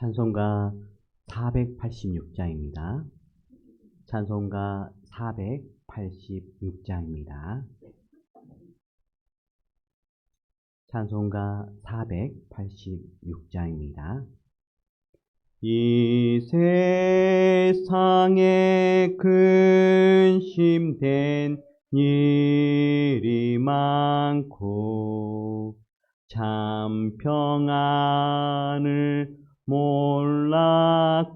찬송가 486장입니다. 찬송가 486장입니다. 찬송가 486장입니다. 이 세상에 근심된 일이 많고 참 평안을 몰랐구나.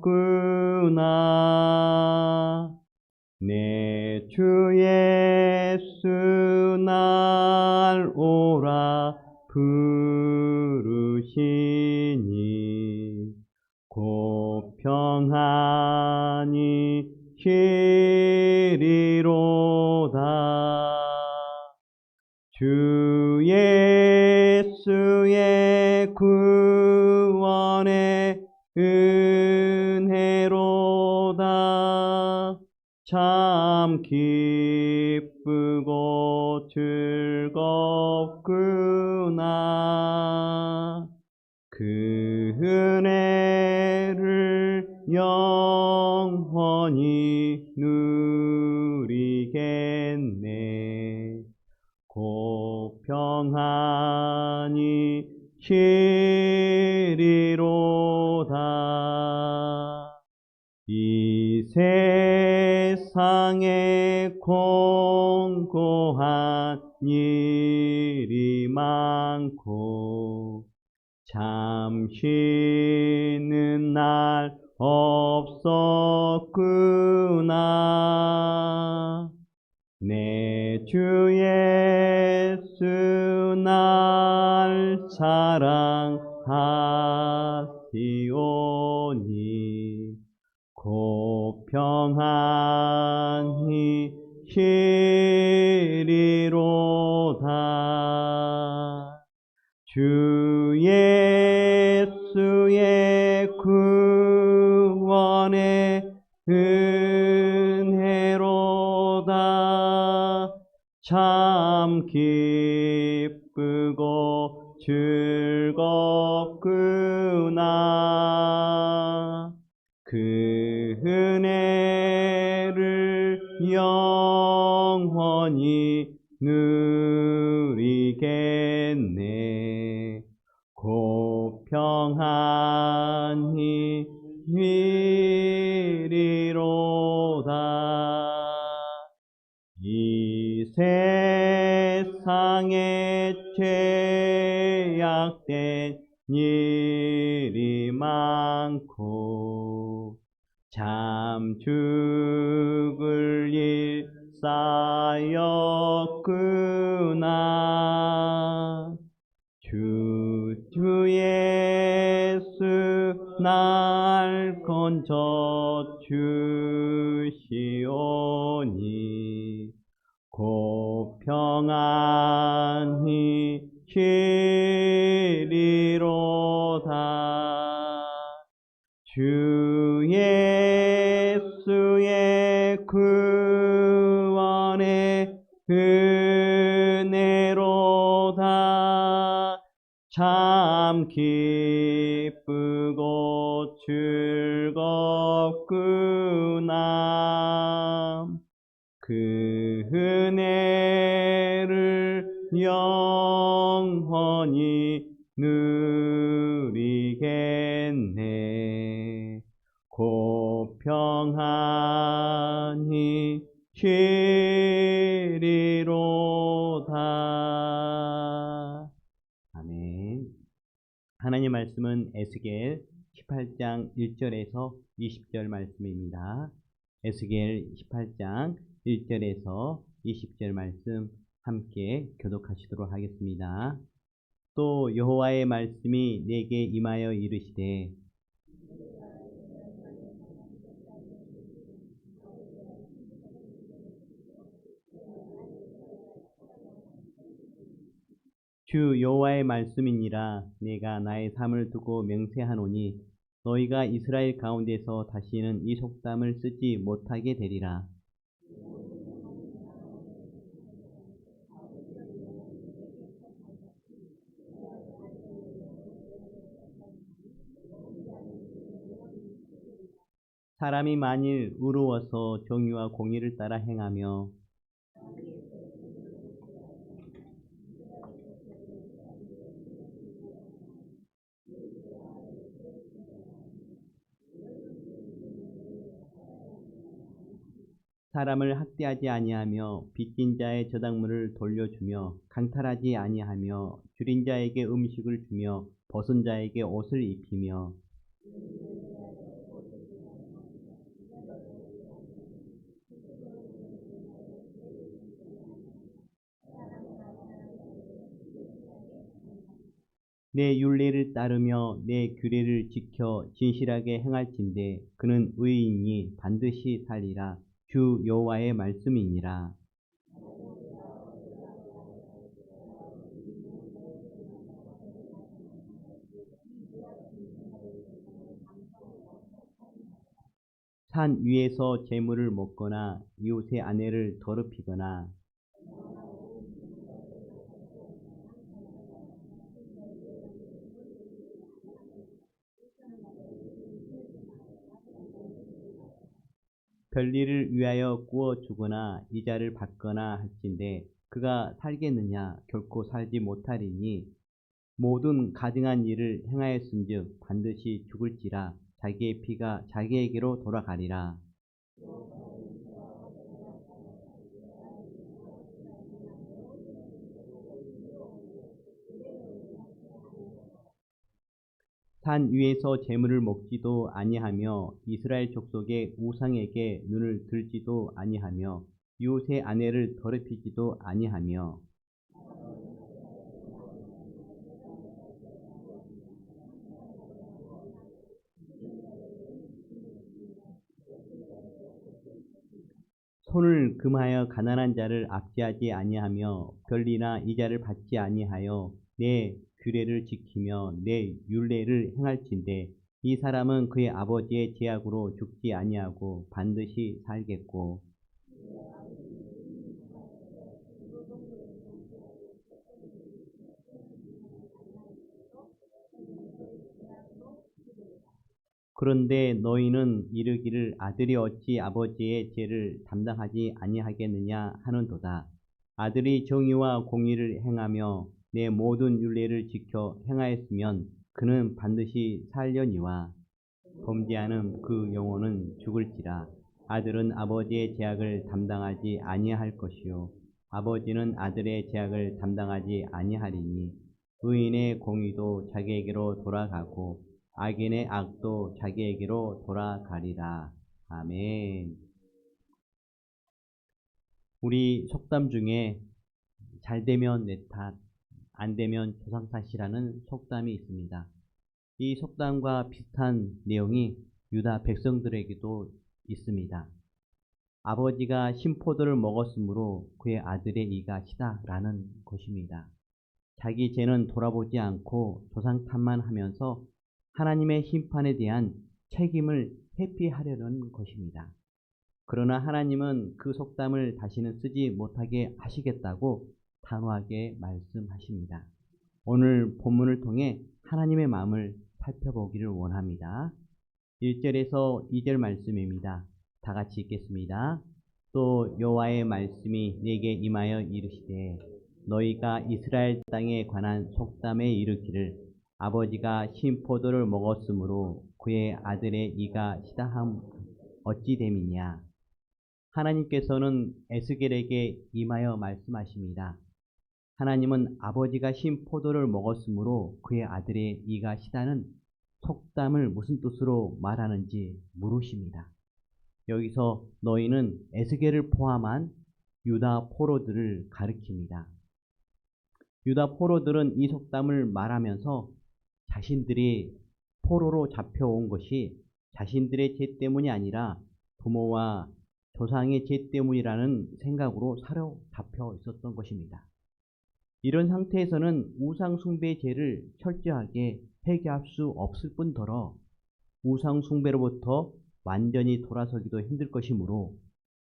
내 주 예수 날 오라 부르시니 곧 평안히 쉬리로다. 주 예수의 구원의 은혜로다. 참 기쁘고 즐겁구나. 그 은혜를 영원히 누리겠네. 곧 평안히 쉬리로다. 이 세상에 공고한 일이 많고 참 쉬는 날 없었구나. 내 주 예수 날 사랑하시오니 곧 평안히 쉬리로다. 주 예수의 구원의 은혜로다. 참 기쁘고 즐겁구나. 그 은혜를 영원히 누리겠네. 곧 평안히 쉬리로다. 이 세상에 죄악된 일이 많고 참 죽을 일 쌓였구나. 주 예수 날 건져 주시오니 곧 평안히 쉬리로다. 주 예수의 구원의 은혜로다. 참 기쁘고 즐겁구나. 그 은혜를 영원히 누리겠네. 곧 평안히 쉬리로다. 아멘. 하나님 말씀은 에스겔 18장 1절에서 20절 말씀입니다. 에스겔 18장 1절에서 20절 말씀 함께 교독하시도록 하겠습니다. 또 여호와의 말씀이 내게 임하여 이르시되 주 여호와의 말씀이니라. 내가 나의 삶을 두고 맹세하노니 너희가 이스라엘 가운데서 다시는 이 속담을 쓰지 못하게 되리라. 사람이 만일 의로워서 정의와 공의를 따라 행하며 사람을 학대하지 아니하며 빚진 자의 저당물을 돌려주며 강탈하지 아니하며 줄인 자에게 음식을 주며 벗은 자에게 옷을 입히며 내 율례를 따르며 내 규례를 지켜 진실하게 행할진대 그는 의인이 반드시 살리라. 주 여호와의 말씀이니라. 산 위에서 재물을 먹거나 이웃의 아내를 더럽히거나 별리를 위하여 구워 주거나 이자를 받거나 할진대 그가 살겠느냐 결코 살지 못하리니 모든 가증한 일을 행하였은즉 반드시 죽을지라 자기의 피가 자기에게로 돌아가리라. 산 위에서 재물을 먹지도 아니하며 이스라엘 족속의 우상에게 눈을 들지도 아니하며 이웃의 아내를 더럽히지도 아니하며 손을 금하여 가난한 자를 압제하지 아니하며 별리나 이자를 받지 아니하여 내 규례를 지키며 내 율례를 행할진대 이 사람은 그의 아버지의 제약으로 죽지 아니하고 반드시 살겠고 그런데 너희는 이르기를 아들이 어찌 아버지의 죄를 담당하지 아니하겠느냐 하는도다. 아들이 정의와 공의를 행하며 내 모든 율례를 지켜 행하였으면 그는 반드시 살려니와 범죄하는 그 영혼은 죽을지라. 아들은 아버지의 죄악을 담당하지 아니할 것이요 아버지는 아들의 죄악을 담당하지 아니하리니 의인의 공의도 자기에게로 돌아가고 악인의 악도 자기에게로 돌아가리라. 아멘. 우리 속담 중에 잘 되면 내 탓, 안 되면 조상 탓이라는 속담이 있습니다. 이 속담과 비슷한 내용이 유다 백성들에게도 있습니다. 아버지가 신포도를 먹었으므로 그의 아들의 이가 시다라는 것입니다. 자기 죄는 돌아보지 않고 조상 탓만 하면서 하나님의 심판에 대한 책임을 회피하려는 것입니다. 그러나 하나님은 그 속담을 다시는 쓰지 못하게 하시겠다고 단호하게 말씀하십니다. 오늘 본문을 통해 하나님의 마음을 살펴보기를 원합니다. 1절에서 2절 말씀입니다. 다 같이 읽겠습니다. 또 여호와의 말씀이 내게 임하여 이르시되 너희가 이스라엘 땅에 관한 속담에 이르기를 아버지가 신포도를 먹었으므로 그의 아들의 이가 시다함 어찌 됨이냐. 하나님께서는 에스겔에게 임하여 말씀하십니다. 하나님은 아버지가 신포도를 먹었으므로 그의 아들의 이가 시다는 속담을 무슨 뜻으로 말하는지 물으십니다. 여기서 너희는 에스겔을 포함한 유다 포로들을 가리킵니다. 유다 포로들은 이 속담을 말하면서 자신들이 포로로 잡혀온 것이 자신들의 죄 때문이 아니라 부모와 조상의 죄 때문이라는 생각으로 사로잡혀 있었던 것입니다. 이런 상태에서는 우상 숭배의 죄를 철저하게 회개할 수 없을 뿐더러 우상 숭배로부터 완전히 돌아서기도 힘들 것이므로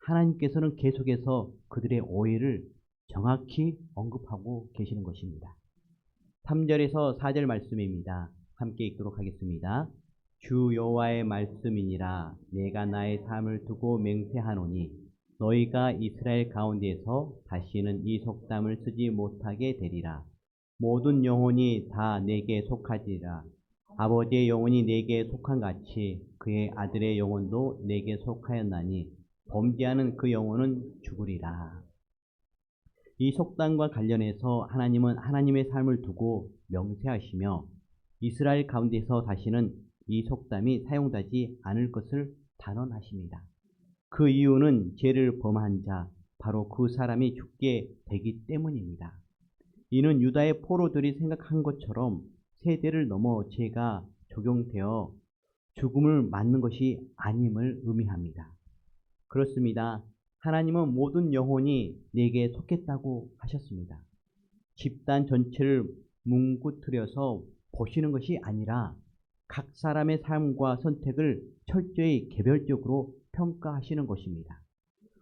하나님께서는 계속해서 그들의 오해를 정확히 언급하고 계시는 것입니다. 3절에서 4절 말씀입니다. 함께 읽도록 하겠습니다. 주 여호와의 말씀이니라. 내가 나의 삶을 두고 맹세하노니 너희가 이스라엘 가운데서 다시는 이 속담을 쓰지 못하게 되리라. 모든 영혼이 다 내게 속하지라. 아버지의 영혼이 내게 속한 같이 그의 아들의 영혼도 내게 속하였나니 범죄하는 그 영혼은 죽으리라. 이 속담과 관련해서 하나님은 하나님의 삶을 두고 명세하시며 이스라엘 가운데서 다시는 이 속담이 사용되지 않을 것을 단언하십니다. 그 이유는 죄를 범한 자, 바로 그 사람이 죽게 되기 때문입니다. 이는 유다의 포로들이 생각한 것처럼 세대를 넘어 죄가 적용되어 죽음을 맞는 것이 아님을 의미합니다. 그렇습니다. 하나님은 모든 영혼이 내게 속했다고 하셨습니다. 집단 전체를 뭉그트려서 보시는 것이 아니라 각 사람의 삶과 선택을 철저히 개별적으로 평가하시는 것입니다.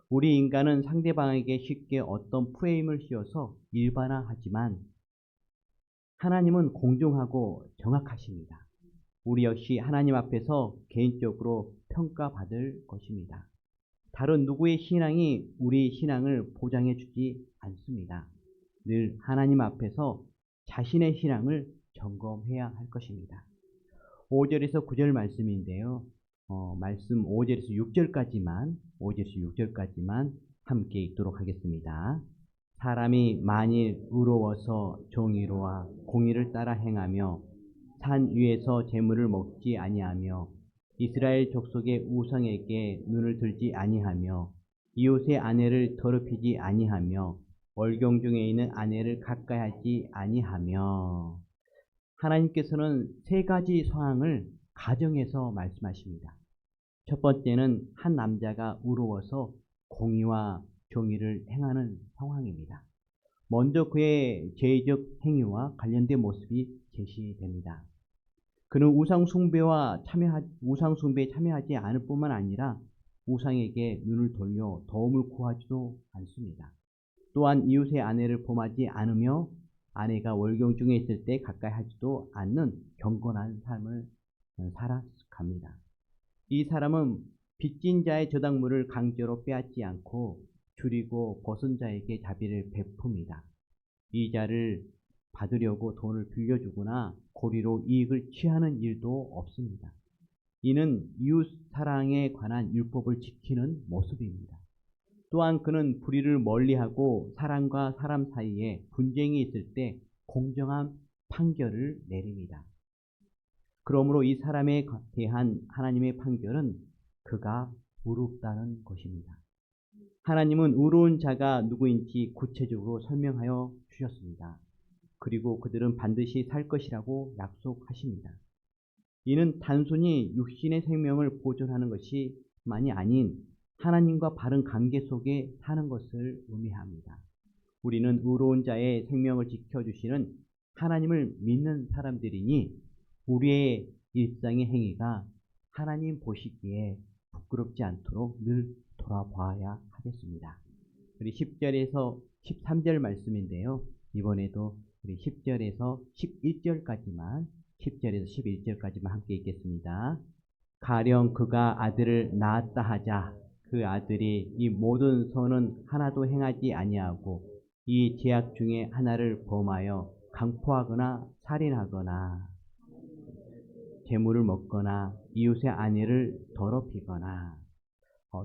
우리 인간은 상대방에게 쉽게 어떤 프레임을 씌워서 일반화하지만 하나님은 공정하고 정확하십니다. 우리 역시 하나님 앞에서 개인적으로 평가받을 것입니다. 다른 누구의 신앙이 우리 신앙을 보장해 주지 않습니다. 늘 하나님 앞에서 자신의 신앙을 점검해야 할 것입니다. 5절에서 9절 말씀인데요. 말씀 5절에서 6절까지만 함께 읽도록 하겠습니다. 사람이 만일 의로워서 정의로와 공의를 따라 행하며 산 위에서 재물을 먹지 아니하며 이스라엘 족속의 우상에게 눈을 들지 아니하며 이웃의 아내를 더럽히지 아니하며 월경 중에 있는 아내를 가까이하지 아니하며. 하나님께서는 세 가지 사항을 가정에서 말씀하십니다. 첫 번째는 한 남자가 의로워서 공의와 정의를 행하는 상황입니다. 먼저 그의 죄적 행위와 관련된 모습이 제시됩니다. 그는 우상숭배에 참여하지 않을 뿐만 아니라 우상에게 눈을 돌려 도움을 구하지도 않습니다. 또한 이웃의 아내를 범하지 않으며 아내가 월경 중에 있을 때 가까이 하지도 않는 경건한 삶을 살아갑니다. 이 사람은 빚진 자의 저당물을 강제로 빼앗지 않고 줄이고 벗은 자에게 자비를 베풉니다. 이자를 받으려고 돈을 빌려주거나 고리로 이익을 취하는 일도 없습니다. 이는 이웃 사랑에 관한 율법을 지키는 모습입니다. 또한 그는 불의를 멀리하고 사람과 사람 사이에 분쟁이 있을 때 공정한 판결을 내립니다. 그러므로 이 사람에 대한 하나님의 판결은 그가 의롭다는 것입니다. 하나님은 의로운 자가 누구인지 구체적으로 설명하여 주셨습니다. 그리고 그들은 반드시 살 것이라고 약속하십니다. 이는 단순히 육신의 생명을 보존하는 것이만이 아닌 하나님과 바른 관계 속에 사는 것을 의미합니다. 우리는 의로운 자의 생명을 지켜주시는 하나님을 믿는 사람들이니 우리의 일상의 행위가 하나님 보시기에 부끄럽지 않도록 늘 돌아봐야 하겠습니다. 우리 10절에서 13절 말씀인데요. 이번에도 우리 10절에서 11절까지만 함께 읽겠습니다. 가령 그가 아들을 낳았다 하자. 그 아들이 이 모든 선은 하나도 행하지 아니하고 이 죄악 중에 하나를 범하여 강포하거나 살인하거나 재물을 먹거나 이웃의 아내를 더럽히거나.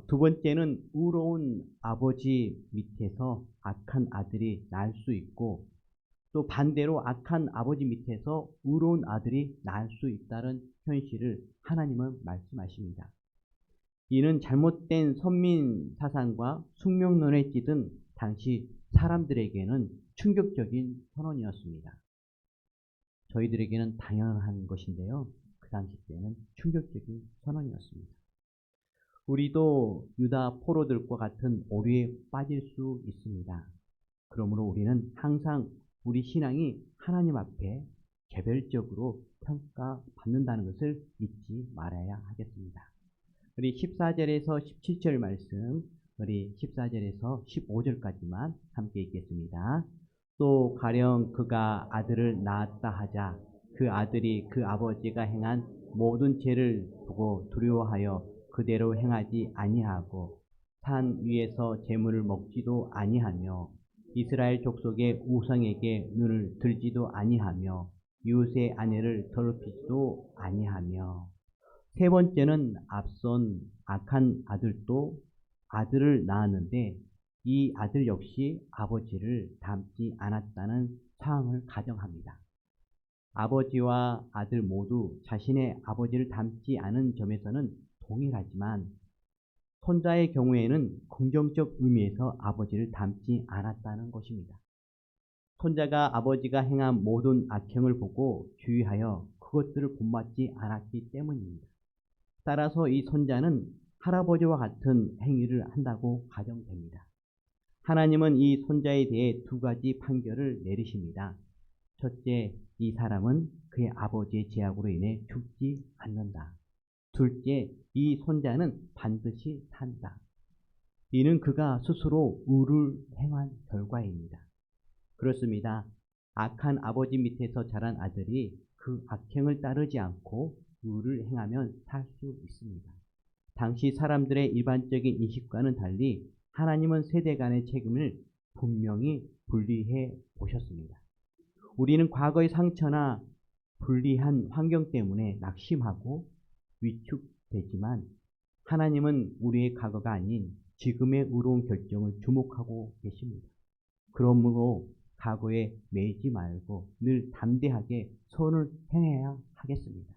두 번째는 의로운 아버지 밑에서 악한 아들이 날 수 있고 또 반대로 악한 아버지 밑에서 의로운 아들이 날 수 있다는 현실을 하나님은 말씀하십니다. 이는 잘못된 선민 사상과 숙명론에 찌든 당시 사람들에게는 충격적인 선언이었습니다. 저희들에게는 당연한 것인데요. 그 당시 때는 충격적인 선언이었습니다. 우리도 유다 포로들과 같은 오류에 빠질 수 있습니다. 그러므로 우리는 항상 우리 신앙이 하나님 앞에 개별적으로 평가받는다는 것을 잊지 말아야 하겠습니다. 우리 14절에서 17절 말씀, 우리 14절에서 15절까지만 함께 읽겠습니다. 또 가령 그가 아들을 낳았다 하자. 그 아들이 그 아버지가 행한 모든 죄를 두고 두려워하여 그대로 행하지 아니하고 산 위에서 재물을 먹지도 아니하며 이스라엘 족속의 우상에게 눈을 들지도 아니하며 이웃의 아내를 더럽히지도 아니하며. 세 번째는 앞선 악한 아들도 아들을 낳았는데 이 아들 역시 아버지를 닮지 않았다는 상황을 가정합니다. 아버지와 아들 모두 자신의 아버지를 닮지 않은 점에서는 동일하지만 손자의 경우에는 긍정적 의미에서 아버지를 닮지 않았다는 것입니다. 손자가 아버지가 행한 모든 악행을 보고 주의하여 그것들을 본받지 않았기 때문입니다. 따라서 이 손자는 할아버지와 같은 행위를 한다고 가정됩니다. 하나님은 이 손자에 대해 두 가지 판결을 내리십니다. 첫째, 이 사람은 그의 아버지의 죄악으로 인해 죽지 않는다. 둘째, 이 손자는 반드시 산다. 이는 그가 스스로 의를 행한 결과입니다. 그렇습니다. 악한 아버지 밑에서 자란 아들이 그 악행을 따르지 않고 의를 행하면 살 수 있습니다. 당시 사람들의 일반적인 인식과는 달리 하나님은 세대 간의 책임을 분명히 분리해 보셨습니다. 우리는 과거의 상처나 불리한 환경 때문에 낙심하고 위축되지만 하나님은 우리의 과거가 아닌 지금의 의로운 결정을 주목하고 계십니다. 그러므로 과거에 매이지 말고 늘 담대하게 선을 행해야 하겠습니다.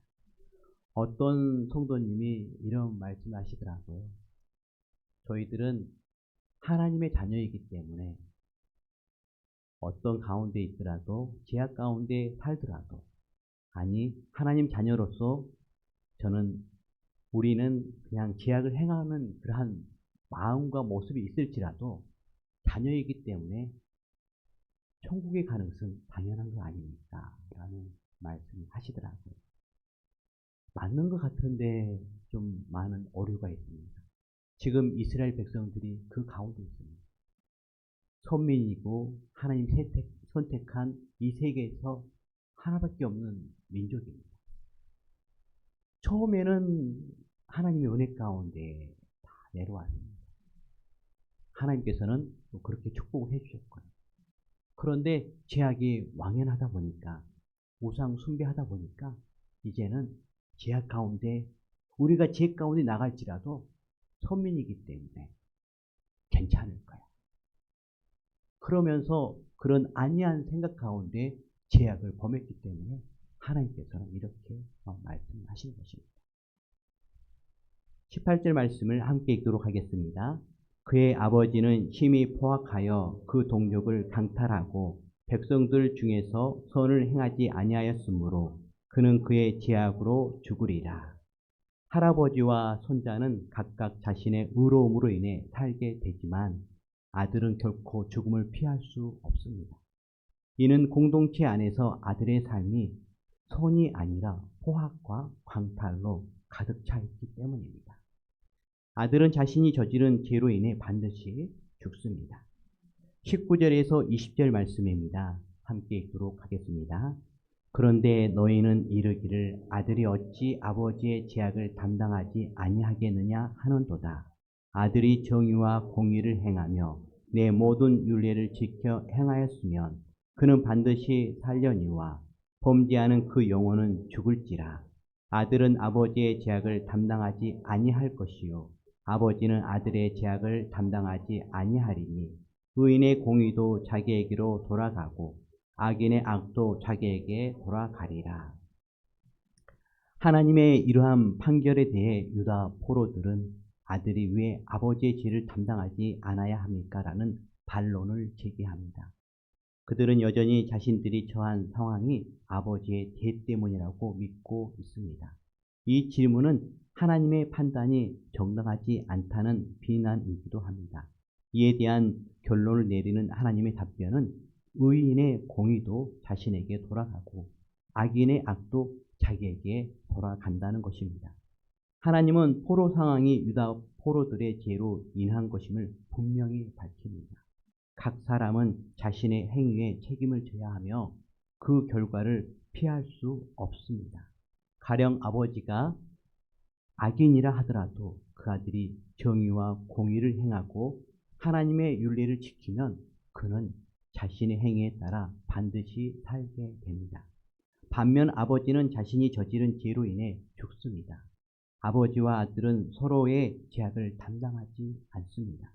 어떤 성도님이 이런 말씀을 하시더라고요. 저희들은 하나님의 자녀이기 때문에 어떤 가운데 있더라도 죄악 가운데 살더라도 아니 하나님 자녀로서 우리는 그냥 죄악을 행하는 그러한 마음과 모습이 있을지라도 자녀이기 때문에 천국에 가는 것은 당연한 거 아닙니까? 라는 말씀을 하시더라고요. 맞는 것 같은데 좀 많은 오류가 있습니다. 지금 이스라엘 백성들이 그 가운데 있습니다. 선민이고 하나님 선택한 이 세계에서 하나밖에 없는 민족입니다. 처음에는 하나님의 은혜 가운데 다 내려왔습니다. 하나님께서는 또 그렇게 축복을 해주셨고요. 그런데 죄악이 왕연하다 보니까 우상 숭배하다 보니까 이제는 죄악 가운데 우리가 죄 가운데 나갈지라도 선민이기 때문에 괜찮을 거야. 그러면서 그런 안이한 생각 가운데 죄악을 범했기 때문에 하나님께서는 이렇게 말씀하시는 것입니다. 18절 말씀을 함께 읽도록 하겠습니다. 그의 아버지는 심히 포악하여 그 동족을 강탈하고 백성들 중에서 선을 행하지 아니하였으므로 그는 그의 죄악으로 죽으리라. 할아버지와 손자는 각각 자신의 의로움으로 인해 살게 되지만 아들은 결코 죽음을 피할 수 없습니다. 이는 공동체 안에서 아들의 삶이 선이 아니라 포악과 광탈로 가득 차 있기 때문입니다. 아들은 자신이 저지른 죄로 인해 반드시 죽습니다. 19절에서 20절 말씀입니다. 함께 읽도록 하겠습니다. 그런데 너희는 이르기를 아들이 어찌 아버지의 죄악을 담당하지 아니하겠느냐 하는도다. 아들이 정의와 공의를 행하며 내 모든 율례를 지켜 행하였으면 그는 반드시 살려니와 범죄하는 그 영혼은 죽을지라. 아들은 아버지의 죄악을 담당하지 아니할 것이요 아버지는 아들의 죄악을 담당하지 아니하리니 의인의 공의도 자기에게로 돌아가고 악인의 악도 자기에게 돌아가리라. 하나님의 이러한 판결에 대해 유다 포로들은 아들이 왜 아버지의 죄를 담당하지 않아야 합니까? 라는 반론을 제기합니다. 그들은 여전히 자신들이 처한 상황이 아버지의 죄 때문이라고 믿고 있습니다. 이 질문은 하나님의 판단이 정당하지 않다는 비난이기도 합니다. 이에 대한 결론을 내리는 하나님의 답변은 의인의 공의도 자신에게 돌아가고 악인의 악도 자기에게 돌아간다는 것입니다. 하나님은 포로 상황이 유다 포로들의 죄로 인한 것임을 분명히 밝힙니다. 각 사람은 자신의 행위에 책임을 져야 하며 그 결과를 피할 수 없습니다. 가령 아버지가 악인이라 하더라도 그 아들이 정의와 공의를 행하고 하나님의 윤리를 지키면 그는 자신의 행위에 따라 반드시 살게 됩니다. 반면 아버지는 자신이 저지른 죄로 인해 죽습니다. 아버지와 아들은 서로의 죄악을 담당하지 않습니다.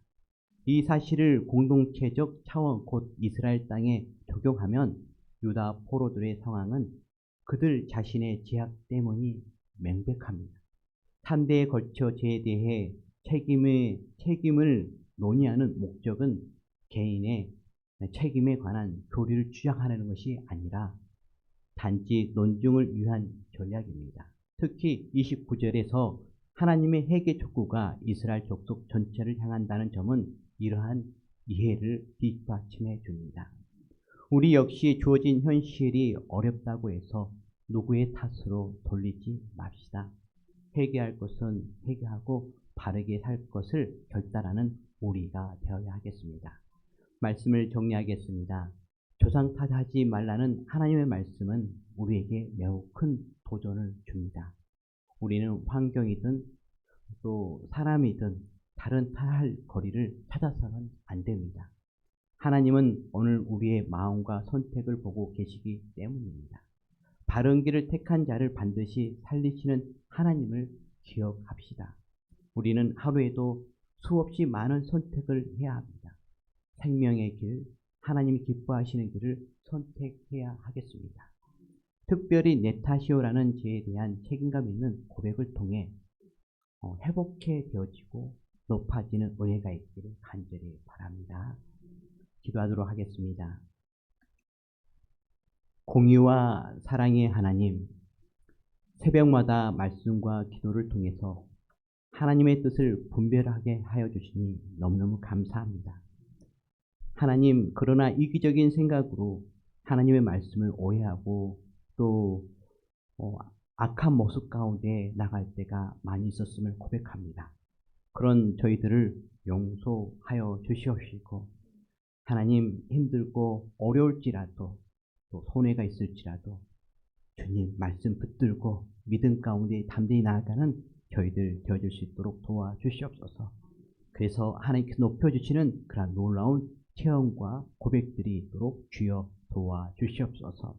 이 사실을 공동체적 차원 곧 이스라엘 땅에 적용하면 유다 포로들의 상황은 그들 자신의 죄악 때문이 명백합니다. 3대에 걸쳐 죄에 대해 책임을 논의하는 목적은 개인의 책임에 관한 교리를 주장하는 것이 아니라 단지 논증을 위한 전략입니다. 특히 29절에서 하나님의 회개 촉구가 이스라엘 족속 전체를 향한다는 점은 이러한 이해를 뒷받침해 줍니다. 우리 역시 주어진 현실이 어렵다고 해서 누구의 탓으로 돌리지 맙시다. 회개할 것은 회개하고 바르게 살 것을 결단하는 우리가 되어야 하겠습니다. 말씀을 정리하겠습니다. 조상 탓하지 말라는 하나님의 말씀은 우리에게 매우 큰 도전을 줍니다. 우리는 환경이든 또 사람이든 다른 탓할 거리를 찾아서는 안 됩니다. 하나님은 오늘 우리의 마음과 선택을 보고 계시기 때문입니다. 바른 길을 택한 자를 반드시 살리시는 하나님을 기억합시다. 우리는 하루에도 수없이 많은 선택을 해야 합니다. 생명의 길, 하나님이 기뻐하시는 길을 선택해야 하겠습니다. 특별히 내 탓이오라는 죄에 대한 책임감 있는 고백을 통해 회복해 되어지고 높아지는 은혜가 있기를 간절히 바랍니다. 기도하도록 하겠습니다. 공의와 사랑의 하나님, 새벽마다 말씀과 기도를 통해서 하나님의 뜻을 분별하게 하여 주시니 너무너무 감사합니다. 하나님, 그러나 이기적인 생각으로 하나님의 말씀을 오해하고 또 악한 모습 가운데 나갈 때가 많이 있었음을 고백합니다. 그런 저희들을 용서하여 주시옵시고 하나님, 힘들고 어려울지라도 또 손해가 있을지라도 주님 말씀 붙들고 믿음 가운데 담대히 나아가는 저희들 되어줄 수 있도록 도와주시옵소서. 그래서 하나님께서 높여주시는 그런 놀라운 체험과 고백들이 있도록 주여 도와주시옵소서.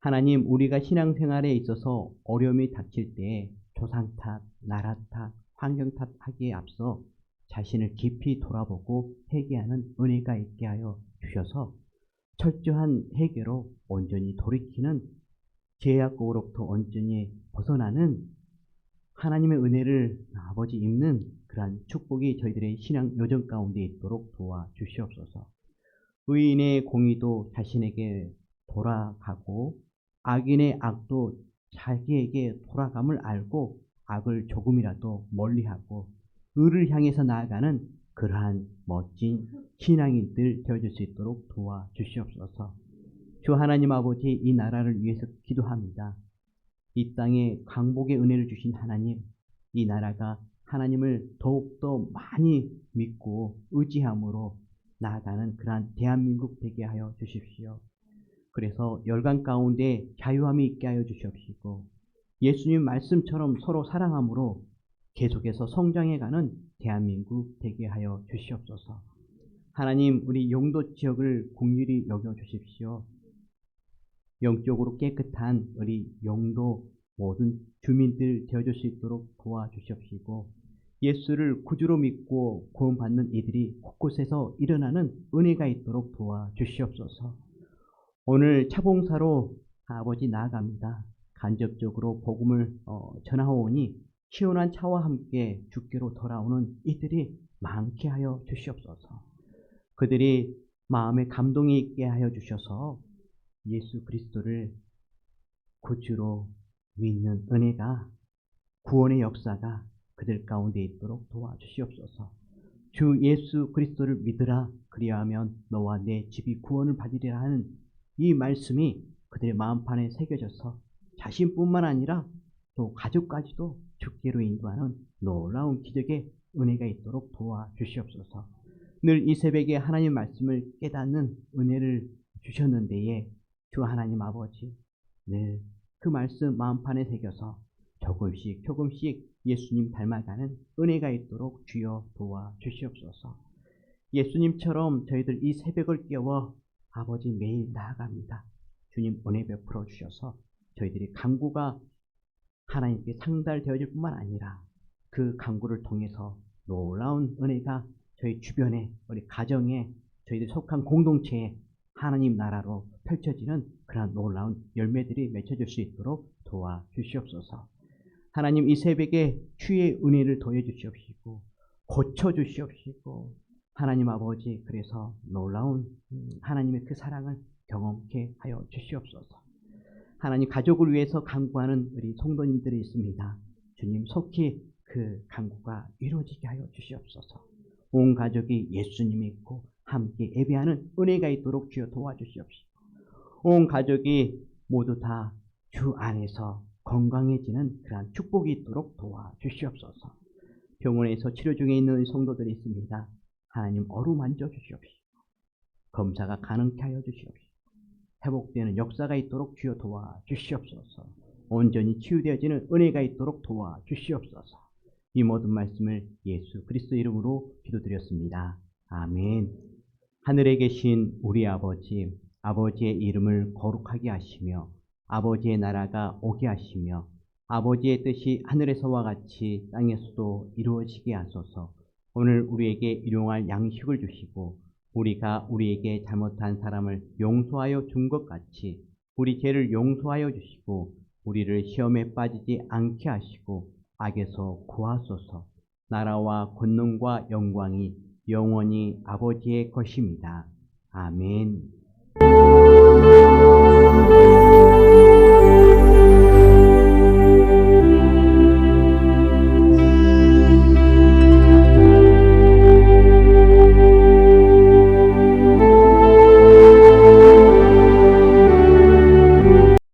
하나님, 우리가 신앙생활에 있어서 어려움이 닥칠 때에 조상 탓, 나라 탓, 환경 탓하기에 앞서 자신을 깊이 돌아보고 회개하는 은혜가 있게 하여 주셔서 철저한 회개로 온전히 돌이키는 죄악으로부터 온전히 벗어나는 하나님의 은혜를 아버지 입는 그러한 축복이 저희들의 신앙 여정 가운데 있도록 도와주시옵소서. 의인의 공의도 자신에게 돌아가고 악인의 악도 자기에게 돌아감을 알고 악을 조금이라도 멀리하고 의를 향해서 나아가는 그러한 멋진 신앙인들 되어줄 수 있도록 도와주시옵소서. 주 하나님 아버지, 이 나라를 위해서 기도합니다. 이 땅에 강복의 은혜를 주신 하나님, 이 나라가 하나님을 더욱더 많이 믿고 의지함으로 나아가는 그러한 대한민국 되게 하여 주십시오. 그래서 열강 가운데 자유함이 있게 하여 주시옵시고 예수님 말씀처럼 서로 사랑함으로 계속해서 성장해가는 대한민국 되게 하여 주시옵소서. 하나님, 우리 용도 지역을 긍휼히 여겨 주십시오. 영적으로 깨끗한 우리 용도 모든 주민들 되어줄 수 있도록 도와주시옵시고 예수를 구주로 믿고 구원받는 이들이 곳곳에서 일어나는 은혜가 있도록 도와주시옵소서. 오늘 차봉사로 아버지 나아갑니다. 간접적으로 복음을 전하오니 시원한 차와 함께 주께로 돌아오는 이들이 많게 하여 주시옵소서. 그들이 마음에 감동이 있게 하여 주셔서 예수 그리스도를 구주로 믿는 은혜가 구원의 역사가 그들 가운데 있도록 도와주시옵소서. 주 예수 그리스도를 믿으라 그리하면 너와 내 집이 구원을 받으리라 하는 이 말씀이 그들의 마음판에 새겨져서 자신뿐만 아니라 또 가족까지도 주께로 인도하는 놀라운 기적의 은혜가 있도록 도와주시옵소서. 늘 이 새벽에 하나님 말씀을 깨닫는 은혜를 주셨는데에 주 하나님 아버지, 늘 그 말씀 마음판에 새겨서 조금씩 조금씩 예수님 닮아가는 은혜가 있도록 주여 도와주시옵소서. 예수님처럼 저희들 이 새벽을 깨워 아버지 매일 나아갑니다. 주님 은혜 베풀어 주셔서 저희들이 간구가 하나님께 상달되어질 뿐만 아니라 그 간구를 통해서 놀라운 은혜가 저희 주변에, 우리 가정에, 저희들 속한 공동체에 하나님 나라로 펼쳐지는 그러한 놀라운 열매들이 맺혀질 수 있도록 도와주시옵소서. 하나님 이 새벽에 주의 은혜를 더해주시옵시고 고쳐주시옵시고 하나님 아버지 그래서 놀라운 하나님의 그 사랑을 경험케 하여 주시옵소서. 하나님 가족을 위해서 간구하는 우리 성도님들이 있습니다. 주님 속히 그 간구가 이루어지게 하여 주시옵소서. 온 가족이 예수님 믿고 함께 예배하는 은혜가 있도록 주여 도와주시옵시고 온 가족이 모두 다 주 안에서 건강해지는 그러한 축복이 있도록 도와주시옵소서. 병원에서 치료 중에 있는 성도들이 있습니다. 하나님 어루만져 주시옵시고 검사가 가능케 하여 주시옵시고 회복되는 역사가 있도록 주여 도와주시옵소서. 온전히 치유되어지는 은혜가 있도록 도와주시옵소서. 이 모든 말씀을 예수 그리스도 이름으로 기도드렸습니다. 아멘. 하늘에 계신 우리 아버지, 아버지의 이름을 거룩하게 하시며 아버지의 나라가 오게 하시며 아버지의 뜻이 하늘에서와 같이 땅에서도 이루어지게 하소서. 오늘 우리에게 일용할 양식을 주시고 우리가 우리에게 잘못한 사람을 용서하여 준 것 같이 우리 죄를 용서하여 주시고 우리를 시험에 빠지지 않게 하시고 악에서 구하소서. 나라와 권능과 영광이 영원히 아버지의 것입니다. 아멘.